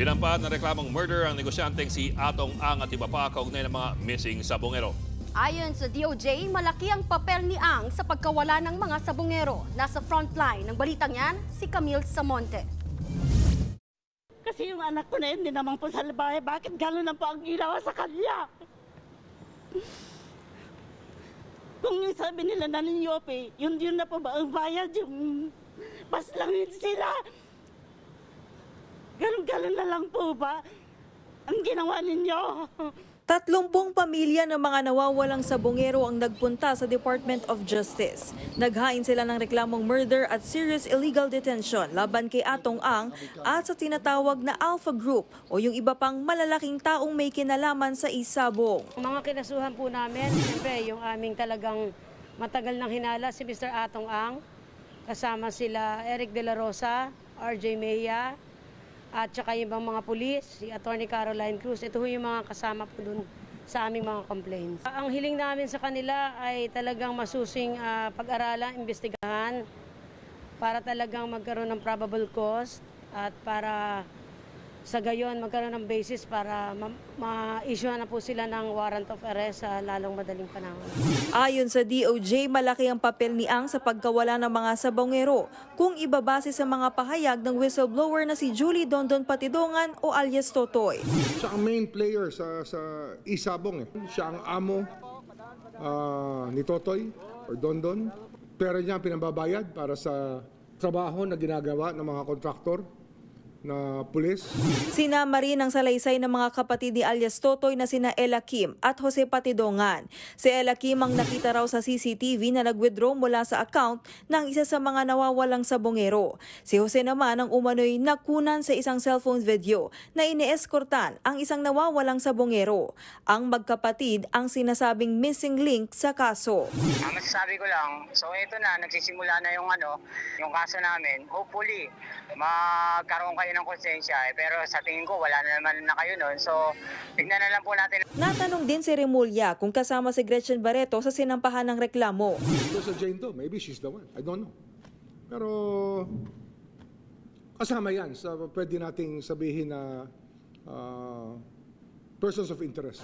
Sinampahan ng reklamong murder ang negosyanteng si Atong Ang at iba pa kaugnay ng mga missing sabongero. Ayon sa DOJ, malaki ang papel ni Ang sa pagkawala ng mga sabongero. Nasa frontline ng balitang yan, si Camille Samonte. Kasi yung anak ko na yun, hindi naman po sa labahe. Bakit gano'n na po ang ginawa sa kanya? Kung yung sabi nila na ninyope, yun na po ba ang bayad? Yung mas langit sila. Ganun na lang po ba ang ginawa ninyo? 30 pamilya ng mga nawawalang sabongero ang nagpunta sa Department of Justice. Naghain sila ng reklamong murder at serious illegal detention laban kay Atong Ang at sa tinatawag na Alpha Group o yung iba pang malalaking taong may kinalaman sa isabong. Mga kinasuhan po namin, siyempre yung aming talagang matagal nang hinala si Mr. Atong Ang, kasama sila Eric De La Rosa, RJ Mejia, at saka yung ibang mga pulis, si Attorney Caroline Cruz. Ito yung mga kasama po dun sa aming mga complaints. Ang hiling namin sa kanila ay talagang masusing pag-aralan, imbestigahan para talagang magkaroon ng probable cause at para sa gayon magkaroon ng basis para ma-issue na po sila ng warrant of arrest sa lalong madaling panahon. Ayon sa DOJ, malaki ang papel ni Ang sa pagkawala ng mga sabongero kung ibabase sa mga pahayag ng whistleblower na si Julie Dondon Patidongan o alias Totoy. Siya ang main player sa isabong. Siya ang amo ni Totoy or Dondon. Pera niya ang pinababayad para sa trabaho na ginagawa ng mga kontraktor na pulis. Sinama rin ang salaysay ng mga kapatid ni alias Totoy na sina Ella Kim at Jose Patidongan. Si Ella Kim ang nakita raw sa CCTV na nag-withdraw mula sa account ng isa sa mga nawawalang sabongero. Si Jose naman ang umano'y nakunan sa isang cellphone video na inieskortan ang isang nawawalang sabongero. Ang magkapatid ang sinasabing missing link sa kaso. Ang masasabi ko lang, so ito na, nagsisimula na yung kaso namin. Hopefully, magkaroon kayo ng konsensya, pero sa tingin ko wala na naman na kayo nun. So, tignan na lang po natin. Natanong din si Remulla kung kasama si Gretchen Barreto sa sinampahan ng reklamo. Ito sa Jane to, maybe she's the one. I don't know. Pero kasama yan sa pwede nating sabihin na persons of interest.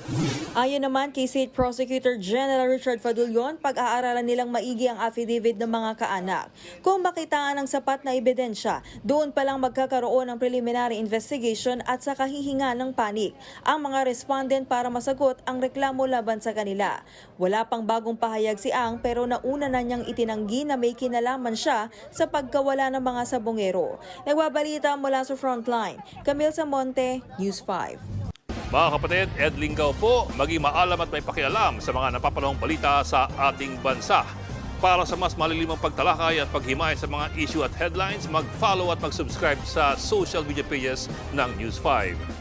Ayon naman kay State Prosecutor General Richard Fadulion, pag-aaralan nilang maigi ang affidavit ng mga kaanak. Kung makitaan ng sapat na ebidensya, doon pa lang magkakaroon ng preliminary investigation at sa kahihinga ng panig ang mga respondent para masagot ang reklamo laban sa kanila. Wala pang bagong pahayag si Ang pero nauna na niyang itinanggi na may kinalaman siya sa pagkawala ng mga sabongero. Nagbabalita mula sa Frontline, Camille Samonte, News 5. Mga kapatid, Ed Lingaw po, maging maalam at may pakialam sa mga napapanahong balita sa ating bansa. Para sa mas malilimang pagtalakay at paghimay sa mga issue at headlines, mag-follow at mag-subscribe sa social media pages ng News 5.